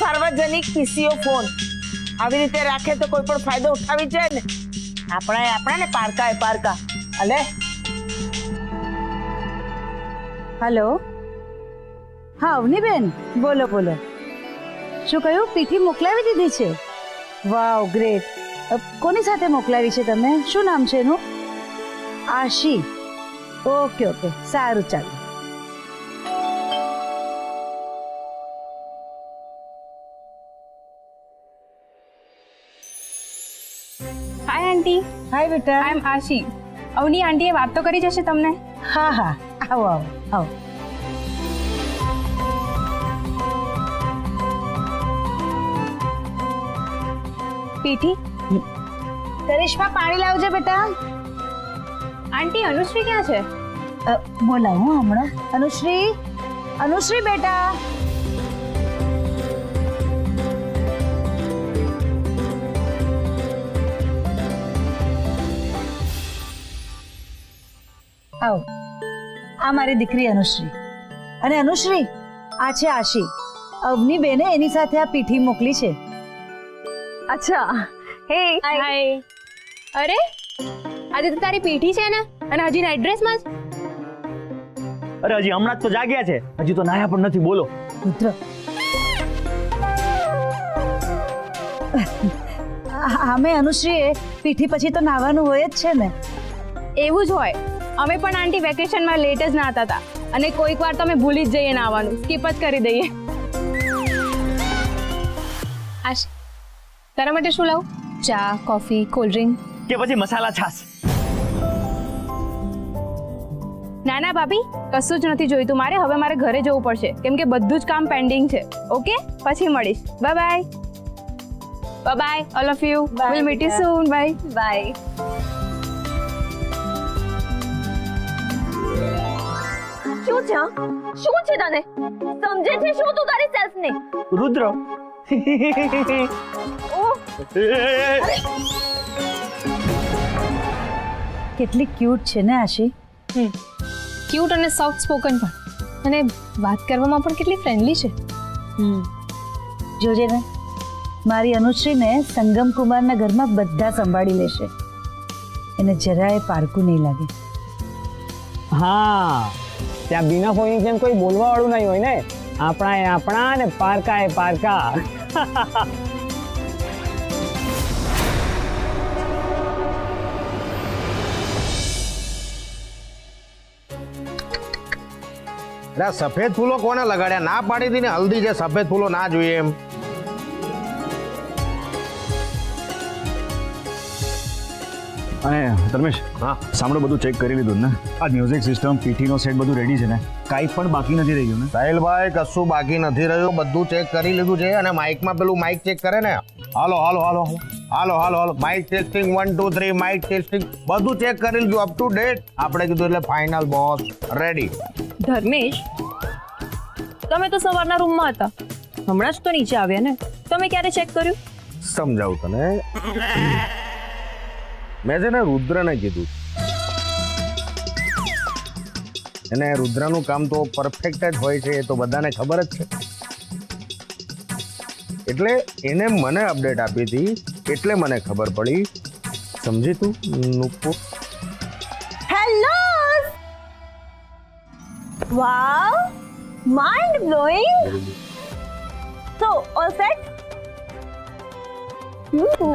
સાર્વજનિક PCO phone આવી રીતે રાખે તો કોઈ પણ ફાયદો ઉઠાવી જાય ને. આપણા ને પારકા અલે. હેલો, હા અવનીબેન બોલો બોલો. શું કહ્યું? પીઠી મોકલાવી દીધી છે? વાવ ગ્રેટ. કોની સાથે મોકલાવી છે તમે? શું નામ છે એનું? આશી. ઓકે ઓકે સારું ચાલો. હાય આંટી. હાય બેટા. આઈ એમ આશી. અવની આંટીએ વાત તો કરી જશે તમને. હા હા આવો આવો આવો. પીઠી. કરિશ્મા પાણી લાવજો બેટા. આંટી અનુશ્રી ક્યાં છે? બોલાવું હમણાં. અનુશ્રી, અનુશ્રી બેટા. આવો. આ મારી દીકરી અનુશ્રી. અને અનુશ્રી આ છે આશી. અવની બેને એની સાથે આ પીઠી મોકલી છે. અચ્છા. હે હાય. અરે આજે તો તારી પીઠી છે ને, અને હજી નાઈટ ડ્રેસમાં જ. અરે હજી હમણાં જ તો જાગ્યા છે, હજી તો નાયા પણ નથી. બોલો પુત્ર. અમે અનુશ્રીએ પીઠી પછી તો નાવાનું હોય જ છે ને. એવું જ હોય. અમે પણ આંટી વેકેશનમાં લેટ જ નાતા હતા, અને કોઈક વાર તો અમે ભૂલી જ જઈએ નાવાનું, સ્કીપ જ કરી દઈએ. આશ, તારા માટે શું લાવું? ચા, કોફી, કોલ્ડ ડ્રિંક કે પછી મસાલા છાશ? ના ના ભાભી, કશું જ નથી જોઈતું મારે. હવે મારે ઘરે જવું પડશે, કેમ કે બધું જ કામ પેન્ડિંગ છે. ઓકે, પછી મળીશ. Bye bye. Bye bye all of you. Will meet you soon. Bye bye. શું છે તને? સમજે છે શું તું તારી સેલ્ફ ને? રુદ્ર. કેટલી ક્યુટ છે ને આશી. ક્યુટ અને સોફ્ટ સ્પોકન પણ, અને વાત કરવામાં પણ કેટલી ફ્રેન્ડલી છે. જોજે ને, મારી અનુશ્રીને સંગમ કુમારના ઘરમાં બધા સંભાળી લેશે. એને જરાય પારકું નહીં લાગે. હા, ત્યાં બીના કોઈ જેમ કોઈ બોલવા વાળું નહીં હોય ને. આપણા ને પારકા એ પારકા. સફેદ ફૂલો કોને લગાડ્યા? ના પાડી હતી ને હલ્દી છે, સફેદ ફૂલો ના જોઈએ એમ. અને ધર્મેશ, હા સાંભળો, બધું ચેક કરી લીધું ને? આ મ્યુઝિક સિસ્ટમ, પીઠીનો સેટ બધું રેડી છે ને? કાંઈ પણ બાકી નથી રહ્યું ને? સાહિલભાઈ, કશું બાકી નથી રહ્યું, બધું ચેક કરી લીધું છે. અને માઇકમાં પેલું માઇક ચેક કરે ને, હાલો હાલો હાલો હાલો હાલો હાલો, માઇક ટેસ્ટિંગ 1 2 3, માઇક ટેસ્ટિંગ બધું ચેક કરી લીધું, અપ ટુ ડેટ. આપણે કીધું એટલે ફાઇનલ, બોસ રેડી. ધર્મેશ, તમે તો સવારના રૂમમાં હતા, હમણાં જ તો નીચે આવ્યા ને. તમે ક્યારે ચેક કર્યું? સમજાવું તને. મેં છે ને રુદ્રને કીધું, અને રુદ્રનું કામ તો પરફેક્ટ જ હોય છે, એ તો બધાને ખબર જ છે. એટલે એને મને અપડેટ આપી હતી, એટલે મને ખબર પડી. સમજી તું Nupu? Hello, wow, mind blowing. So all set?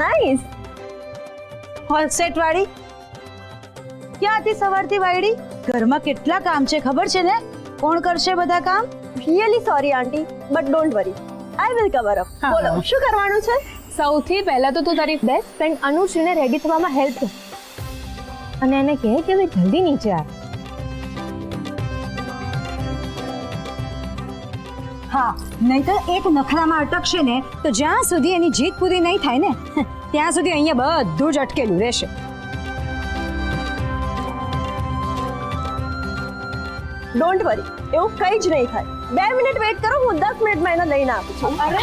Nice. Whole set વાળી ક્યાં હતી સવારથી વાયડી? ઘરમાં કેટલા કામ છે ખબર છે ને? કોણ કરશે બધા કામ? Really sorry aunty, but don't worry, I will cover up. બોલો, શું કરવાનું છે? સૌથી પહેલા તો તું તારી બેસ્ટ ફ્રેન્ડ અનુશ્રીને રેડી થવામાં હેલ્પ કર, અને એને કહે કે ભાઈ જલ્દી નીચે આવ. હા, નહીં તો એક નખરામાં અટકશે ને તો જ્યાં સુધી એની જીત પૂરી નહીં થાય ને ત્યાં સુધી અહીંયા બધું જ અટકેલું રહેશે. ડોન્ટ વરી, એવું કંઈ જ નહીં થાય. 2 મિનિટ વેઇટ કરો, હું 10 મિનિટમાં એને લઈને આપું છું. અરે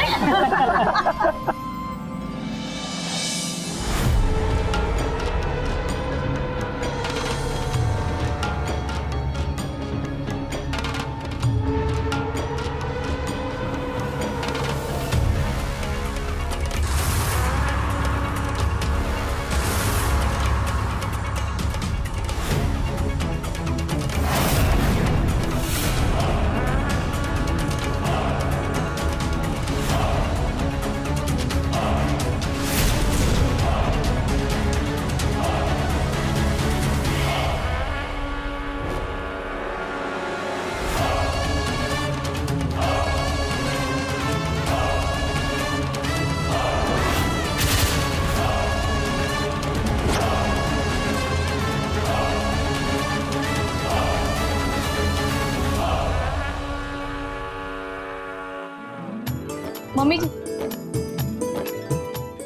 મમ્મીજી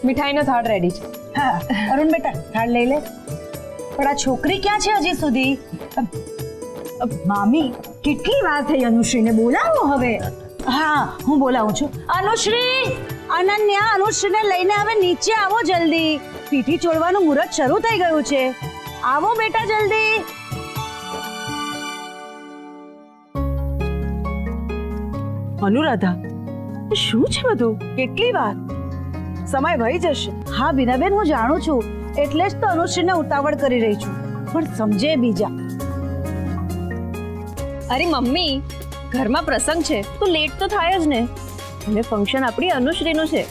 મીઠાઈનો થાળ રેડી છે. હા અરુણ બેટા થાળ લઈ લે. પણ આ છોકરી ક્યાં છે હજી સુધી? મામી કેટલી વાર થઈ અનુશ્રીને બોલાવો હવે. હા હું બોલાવું છું. અનુશ્રી, અનન્યા, અનુશ્રીને લઈને હવે નીચે આવો જલ્દી. પીઠી ચોળવાનું મુહૂર્ત શરૂ થઈ ગયું છે. આવો બેટા જલ્દી. અનુરાધા, શું છે બધું? કેટલી વાર? સમય વહી જશે. હા બીનાબેન, હું જાણું છું, એટલે જ તો અનુશ્રીને ઉતાવળ કરી રહી છું, પણ સમજે બીજા. અરે મમ્મી, ઘરમાં પ્રસંગ છે તો લેટ તો થાય જ ને. અને ફંક્શન આપણી અનુશ્રીનું છે.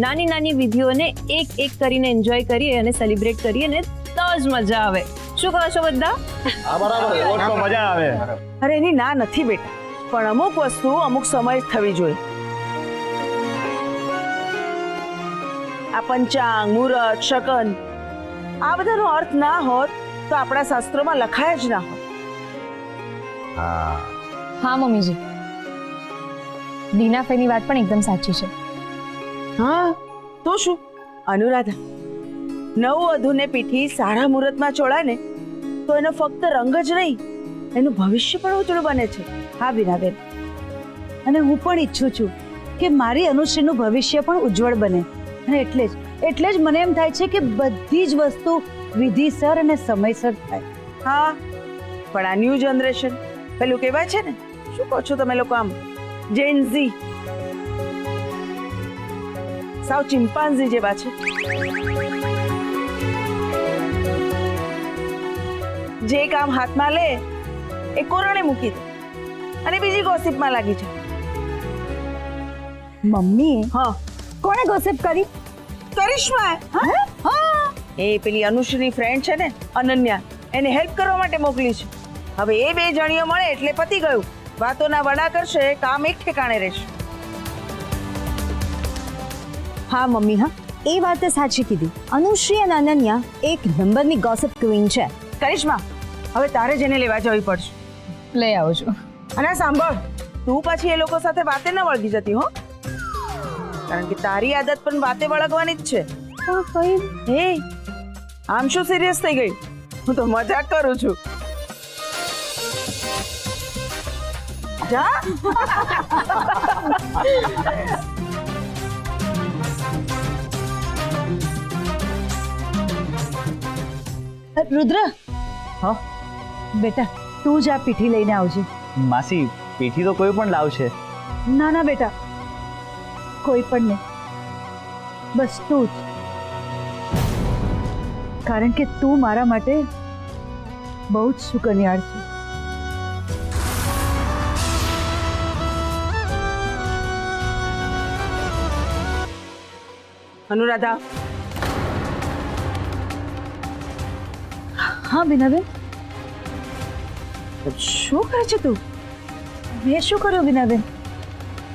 નાની નાની વિધિઓને એક એક કરીને એન્જોય કરીએ અને સેલિબ્રેટ કરીએ ને તો જ મજા આવે. શું કહો છો બધા? તો મજા આવે. અરે એની ના નથી બેટા, પણ અમુક વસ્તુ અમુક સમય થવી જોઈએ. આ પંચાંગ, મુહૂર્ત, શકન, આ બધાનો અર્થ ના હોત તો આપણા શાસ્ત્રોમાં લખાય જ ના હોત. હા, હા મમ્મીજી, દીના ફઈની વાત પણ એકદમ સાચી છે. હા તો શું અનુરાધા, નવવધૂને પીઠી સારા મુહૂર્તમાં ચોળાય ને તો એનો ફક્ત રંગ જ નહીં, એનું ભવિષ્ય પણ ઉજળું બને છે. હા બીનાબેન, અને હું પણ ઈચ્છું છું કે મારી અનુશ્રીનું ભવિષ્ય પણ ઉજ્જવળ બને. અને એટલે જ મને એમ થાય છે કે બધી જ વસ્તુ વિધિસર અને સમયસર થાય. હા, પણ આ ન્યૂ જનરેશન, પેલું કહેવાય છે ને, શું કહો છો તમે લોકો, આમ જેન ઝી, સાવ ચિમ્પાન્ઝી જેવા છે. જે કામ હાથમાં લે એ કોરણે મૂકી દે અને બીજી ગોસિપમાં લાગી છે. મમ્મી, હા, કોણે ગોસિપ કરી? કરિશ્મા. હા, એ પેલી અનુશ્રીની ફ્રેન્ડ છે ને અનન્યા, એને હેલ્પ કરવા માટે મોકલી છે. હવે એ બે જણીઓ મળે એટલે પતી ગયું. વાતોના વડા કરશે, કામ એક ઠેકાણે રહેશે. હા મમ્મી, હા એ વાત તે સાચી કીધી. અનુશ્રી અને અનન્યા એક નંબરની ગોસિપ ક્વીન છે. કરિશ્મા, હવે તારે જ એને લેવા જવી પડશે. લઈ આવું છું. અને આ સાંભળ, તું પછી એ લોકો સાથે વાતે ન વળગી જતી હો, કારણ કે તારી આદત પણ વાતે વળગવાની જ છે. હે, આમ શું સિરિયસ થઈ ગઈ? હું તો મજાક કરું છું. જા. રુદ્ર, હા બેટા તું જ આ પીઠી લઈને આવજે. માસી, પીઠી તો કોઈ પણ લાવશે. ના ના બેટા, કોઈ પણ નહીં, બસ તું જ. કારણ કે તું મારા માટે બહુ જ સુકન્યાળ છે. અનુરાધા. હા બીનાબેન, શું કરે છે તું? મેં શું કર્યું બીનાબેન?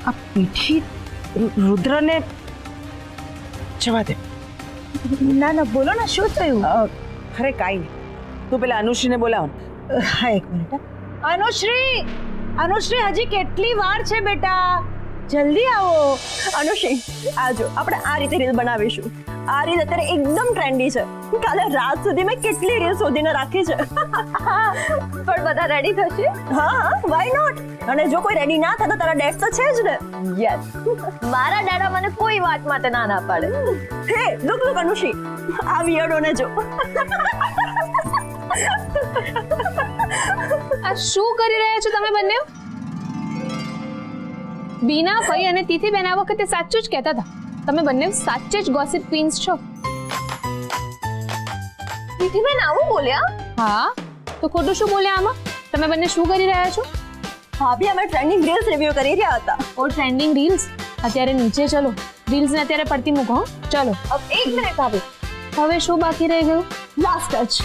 આ પીઠી રુદ્રને જવા દે. ના ના, બોલો ને, શું થયું? અરે કાંઈ નહીં, તું પેલા અનુશ્રીને બોલાવ. હા એક મિનિટ. અનુશ્રી, અનુશ્રી, હજી કેટલી વાર છે બેટા? જલ્દી આવો. અનુશ્રી, આજો આપણે આ રીતે રીલ બનાવીશું. આ રીલ અત્યારે એકદમ ટ્રેન્ડી છે. કાલે રાત સુધી મેં કેટલી રીલ શોધીને રાખી છે. પણ બધા રેડી થશે? હા, વાય નોટ. અને જો કોઈ રેડી ના થાય તો તારા ડેડ તો છે જ ને. યસ, મારા ડેડા મને કોઈ વાત માટે ના પાડે. હે લુક લુક અનુશ્રી, આ વિયર્ડોને જો. આ શું કરી રહ્યા છો તમે બંને? બીના ફઈ અને તિથિ બેન આ વખતે સાચું જ કહેતા હતા. તમે બંને સાચે જ ગોસિપ ક્વીન્સ છો. તિથિ બેન આવું બોલ્યા? હા, તો ખોટું શું બોલ્યા આમાં? તમે બંને શું કરી રહ્યા છો? ભાભી અમે ટ્રેન્ડિંગ રીલ્સ રિવ્યુ કરી રહ્યા હતા. ઓ ટ્રેન્ડિંગ રીલ્સ, અત્યારે નીચે ચલો, રીલ્સ ને અત્યારે પડતી મૂકો. ચલો. એક મિનિટ ભાભી, હવે શું બાકી રહી ગયું? Last touch.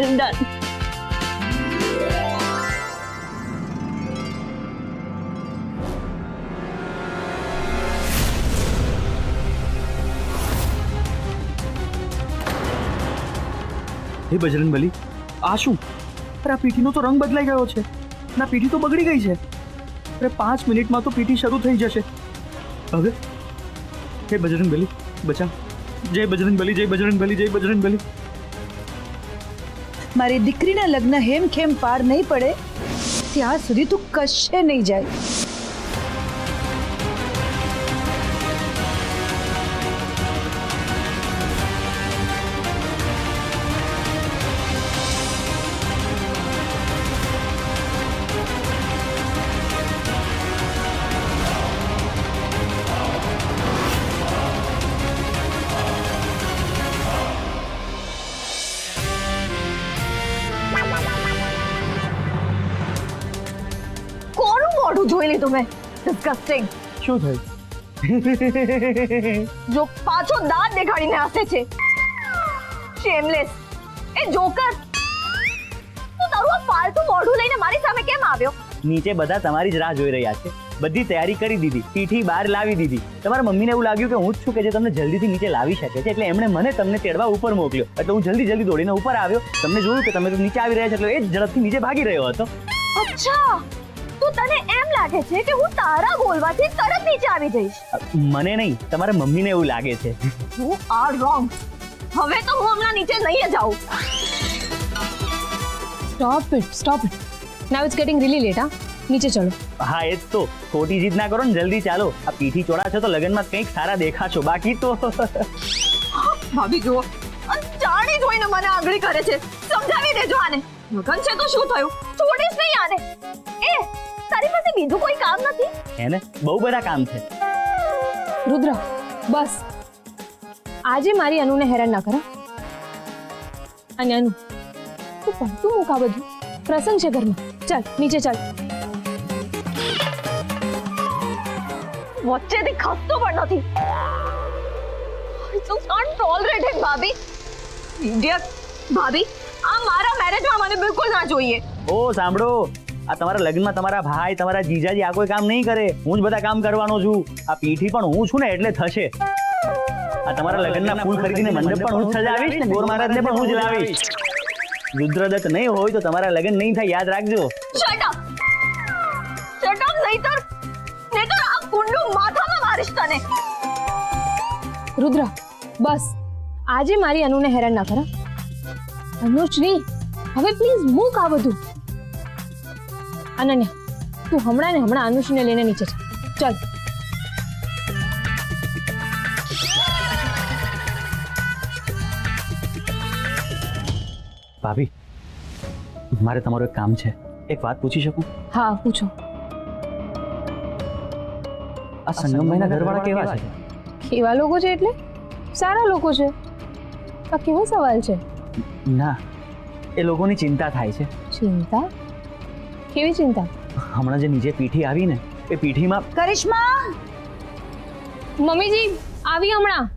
ડન. હે બજરંગબલી, આ શું? અરે આ પીઠીનો તો રંગ બદલાઈ ગયો છે, ના પીઠી તો બગડી ગઈ છે. અરે 5 મિનિટમાં તો પીઠી શરૂ થઈ જશે. હવે હે બજરંગબલી બચાવ, જય બજરંગબલી, જય બજરંગબલી, જય બજરંગબલી. મારી દીકરીના લગ્ન હેમખેમ પાર નહીં પડે ત્યાં સુધી તું કશે નહીં જાય. કોનું મોઢું જોઈ લીધું મેં? ડિસ્ગસ્ટિંગ. શું થયું? જો પાછો દાંત દેખાડીને હસે છે. શેમલેસ. એ જોકર, તું તારું આ ફાલતુ મોઢું લઈને મારી સામે કેમ આવ્યો? નીચે બધા તમારી જ રાહ જોઈ રહ્યા છે. બધી તૈયારી કરી દીધી, પીઠી બહાર લાવી દીધી. તમારા મમ્મીને એવું લાગ્યું કે હું જ છું કે જે તમને જલ્દીથી નીચે લાવી શકે છે, એટલે એમણે મને તમને તેડવા ઉપર મોકલ્યો. એટલે હું જલ્દી દોડીને ઉપર આવ્યો. તમને જોયું કે તમે તો નીચે આવી રહ્યા છો, એટલે એ જ ઝડપથી નીચે ભાગી રહ્યો હતો. અચ્છા, તો તને એમ લાગે છે કે હું તારા બોલવાથી તરત નીચે આવી જઈશ? મને નહીં, તમારા મમ્મીને એવું લાગે છે. You are wrong. હવે તો હું હમણાં નીચે નહીં જાઉં. Stop it. Now it's getting really late. હા, નીચે ચલો. હા, એ જ તો. ખોટી જીદ ના કરો ને, જલ્દી ચાલો. આ પીઠી ચોળા છે તો લગનમાં કંઈક સારા દેખાશો, બાકી તો ભાભી જુઓ, જાણી જોઈને મને આંગળી કરે છે. સમજાવી દેજો આને. લગન છે તો શું થયું? છોડીશ નહીં આને. એ તારી પાસે બીજું કોઈ કામ નથી? એને બહુ બધા કામ છે. રુદ્ર, બસ આજે મારી અનુને હેરાન ના કરા. અને અનુ, તું પડતું મૂક આ બધું. પ્રસંગ છે ઘરમાં. ચાલ નીચે ચાલ. વચ્ચેથી ખસતો પણ નથી. I just can't tolerate it, ભાભી. Idiot. ભાભી, આ મારા મેરેજમાં મને બિલકુલ ના જોઈએ. ઓ સાંભળો, આ તમારા લગ્નમાં તમારા ભાઈ, તમારા જીજાજી આ કોઈ કામ નહીં કરે. હું જ બધા કામ કરવાનો છું. આ પીઠી પણ હું છું ને એટલે થશે. આ તમારા લગ્નના ફૂલ ખરીદીને મંડપ પણ હું જ સજાવીશ ને ગોર મહારાજને પણ હું જ લાવીશ. રુદ્રદત્ત નહીં હોય તો તમારા લગ્ન નહીં થાય, યાદ રાખજો. Shut up. નહીતર આ કુંડું માથામાં મારીશ તને. રુદ્ર, બસ આજે મારી અનુને હેરાન ના કરા. અનુશ્રી, હવે પ્લીઝ મૂક આ બધું. અનન્યા, તું હમણાં ને હમણાં અનુશ્રીને લઈને નીચે ચાલ. ભાભી, મારે તમારું એક કામ છે. એક વાત પૂછી શકું? હા, પૂછો. આ સંગમભાઈના ઘરવાળા કેવા છે? કેવા લોકો છે એટલે? સારા લોકો છે. આ કેવો સવાલ છે? ના, એ લોકોની ચિંતા થાય છે. ચિંતા? કેવી ચિંતા? હમણાં જે નીચે પીઠી આવી ને, એ પીઠીમાં કરિશ્મા, મમ્મીજી આવી હમણાં.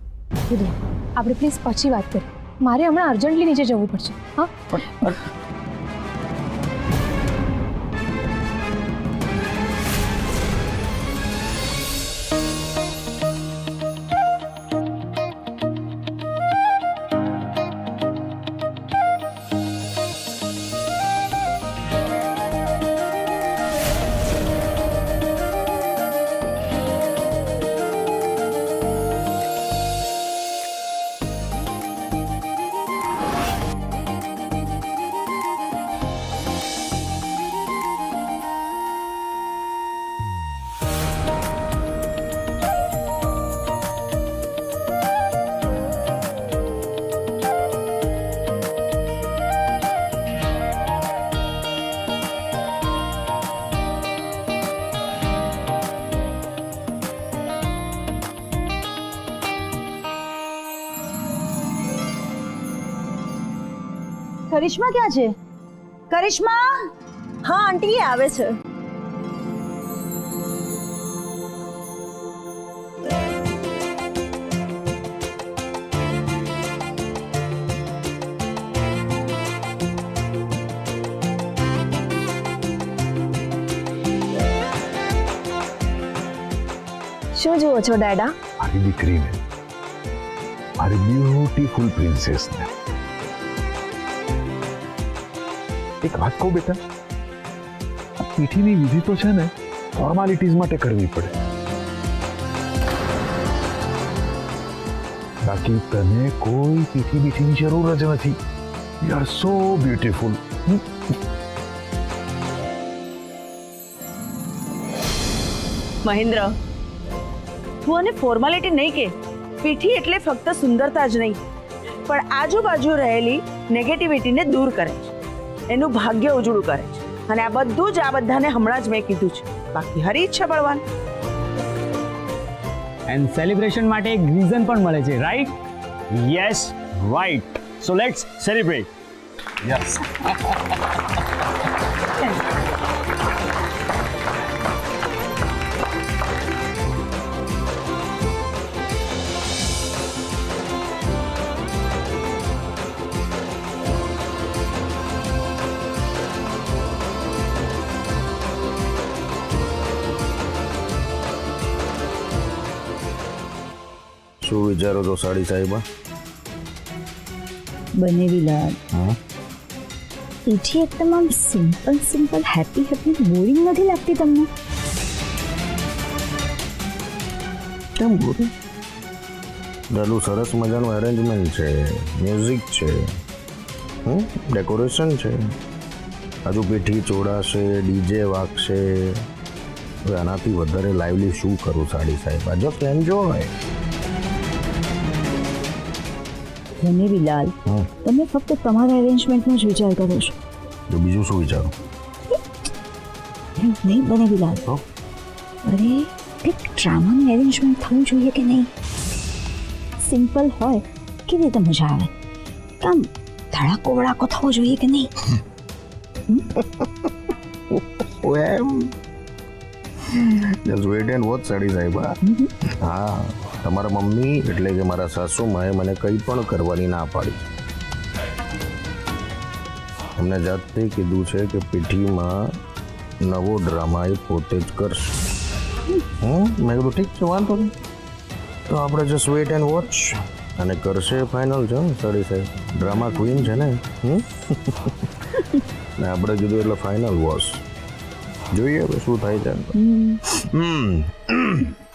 રુદ્ર, આપણે પ્લીઝ પછી વાત કરીએ. મારે હમણાં અર્જન્ટલી નીચે જવું પડશે. હા, કરિશ્મા ક્યાં છે? કરિશ્મા, હા આંટી, એ આવે છે. શું જુઓ છો ડેડા? મારી દીકરીને, મારી બ્યુટીફુલ પ્રિન્સેસને. એક વાત કહું બેટા, આ પીઠીની વિધિ તો છે ને ફોર્માલિટીઝ માટે કરવી પડે, બાકી તને કોઈ પીઠી બીઠીની જરૂર જ નથી. You are so beautiful. Mahendra, તું આને ફોર્માલિટી નહીં કે. પીઠી એટલે ફક્ત સુંદરતા જ નહીં, પણ આજુબાજુ રહેલી નેગેટિવિટીને દૂર કરે છે, એનું ભાગ્ય ઉજળું કરે છે. અને આ બધું જ આ બધાને હમણાં જ મેં કીધું છે. બાકી હરી ઈચ્છા બળવાન. એન્ડ સેલિબ્રેશન માટે એક રીઝન પણ મળે છે, right? Yes, right. So let's celebrate. Yes. શું વિચારો છો સાડી સાહેબા? બનેવી લાલ, હા, પીઠી એકદમ આમ સિમ્પલ હેપી બોરિંગ નથી લાગતી તમને? કેમ બોલું? પેલું સરસ મજાનું અરેન્જમેન્ટ છે, મ્યુઝિક છે, ડેકોરેશન છે, હજુ પીઠી ચોડાશે, ડીજે વાગશે. હવે આનાથી વધારે લાઈવલી શું કરું સાડી સાહેબા? Just enjoy. બનેવી લાલ, તમે ફક્ત તમારા અરેન્જમેન્ટનો જ વિચાર કરો છો. તો બીજું શું વિચારો? નહીં બનેવી લાલ, અરે એક ડ્રામાનું એરેન્જમેન્ટ થવું જોઈએ કે નહીં? સિમ્પલ હોય કેવી રીતે મજા આવે? કામ ધડાકો વડાકો થવો જોઈએ કે નહીં? જસ્ટ વેટ એન્ડ વોચ સાડી સાહેબા. હા, તમારા મમ્મી એટલે કે મારા સાસુમાએ મને કંઈ પણ કરવાની ના પાડી. એમને જાતે કીધું છે કે પીઠીમાં નવો ડ્રામા એ પોતે જ કરશે. મેં કીધું ઠીક છે, વાંધો નહીં. તો આપણે જસ્ટ વેટ એન્ડ વોચ. અને કરશે ફાઇનલ છે ને સાડી સાહેબ, ડ્રામા ક્વીન છે ને. ને આપણે કીધું એટલે ફાઇનલ વોચ. જોઈએ હવે શું થાય છે.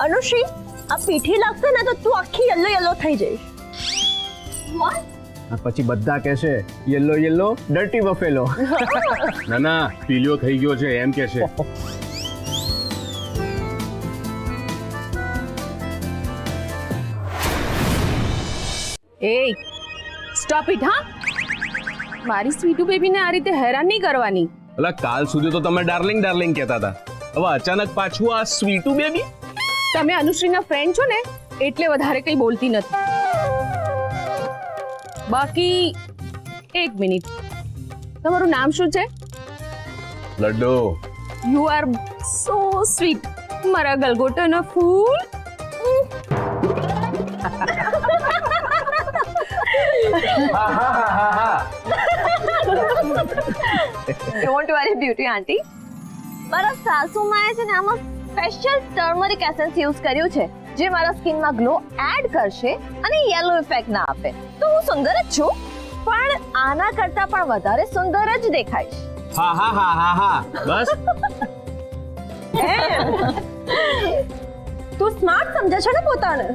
અનુશ્રી, આ પીઠી લાગશે ને તો તું આખી યલો થઈ જઈશ. પછી બધા કહેશે યલો ડર્ટી બફેલો. ના ના, પીલિયો થઈ ગયો છે એમ કે છે. એ સ્ટોપ ઇટ. હા, મારી સ્વીટુ બેબીને આ રીતે હેરાન નહીં કરવાની. અલા, કાલ સુધી તો તમે ડાર્લિંગ ડાર્લિંગ કહેતા હતા, હવે અચાનક પાછું આ સ્વીટુ બેબી. તમે અનુશ્રીના ફ્રેન્ડ છો ને એટલે વધારે કંઈ બોલતી નથી. બાકી એક મિનિટ, તમારું નામ શું છે? Laddu. You are so sweet, મારા ગલગોટાના ફૂલ. ડોન્ટ વરી બ્યુટી આંટી, મારા સાસુમાએ છે ને આમાં સ્પેશિયલ ટર્મરિક એસેન્સ યુઝ કર્યું છે જે મારા સ્કિનમાં ગ્લો એડ કરશે અને યેલો ઇફેક્ટ ના આપે. તો હું સુંદર જ છું, પણ આના કરતા પણ વધારે સુંદર જ દેખાઈશ. હા હા હા હા હા, બસ. તું સ્માર્ટ સમજે છે ને પોતાને?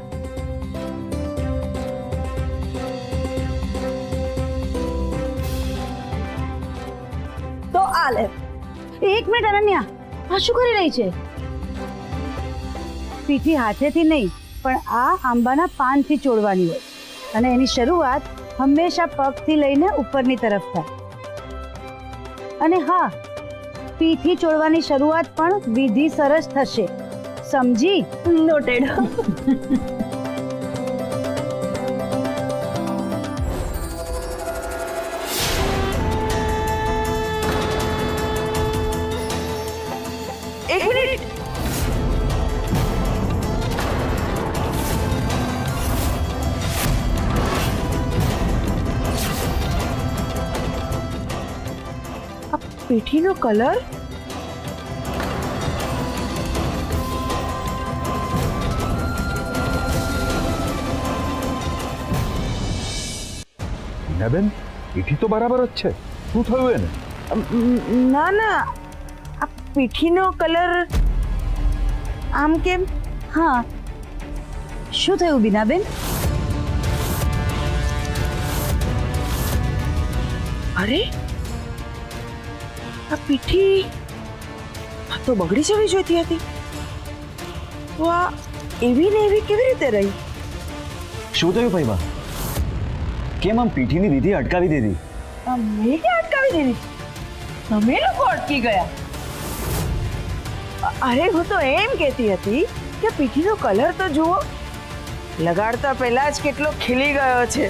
તો આ લે. એક મિનિટ અનન્યા, આ શું કરી રહી છે? પીઠી હાથેથી નહીં પણ આ આંબાના પાનથી ચોળવાની હોય, અને એની શરૂઆત હંમેશા પગથી લઈને ઉપરની તરફ થાય. અને હા, પીઠી ચોળવાની શરૂઆત પણ વિધિ સરસ થશે, સમજી? નોટેડ. એક મિનિટ. આ પીઠીનો કલર બેન, પીઠી તો બરાબર જ છે. શું થયું એને? ના ના, આ પીઠીનો કલર આમ કેમ? હા, શું થયું બીનાબેન? અરે આ પીઠી આ તો બગડી જવી જોઈતી હતી. તો આ એવી ને એવી કેવી રીતે રહી? શું થયું ભાઈબા? કેમ આમ પીઠીની વિધિ અટકાવી દીધી? મેં ક્યાં અટકાવી દીધી? તમે લોકો અટકી ગયા. અરે હું તો એમ કહેતી હતી કે પીઠીનો કલર તો જુઓ, લગાડતા પહેલા જ કેટલો ખીલી ગયો છે.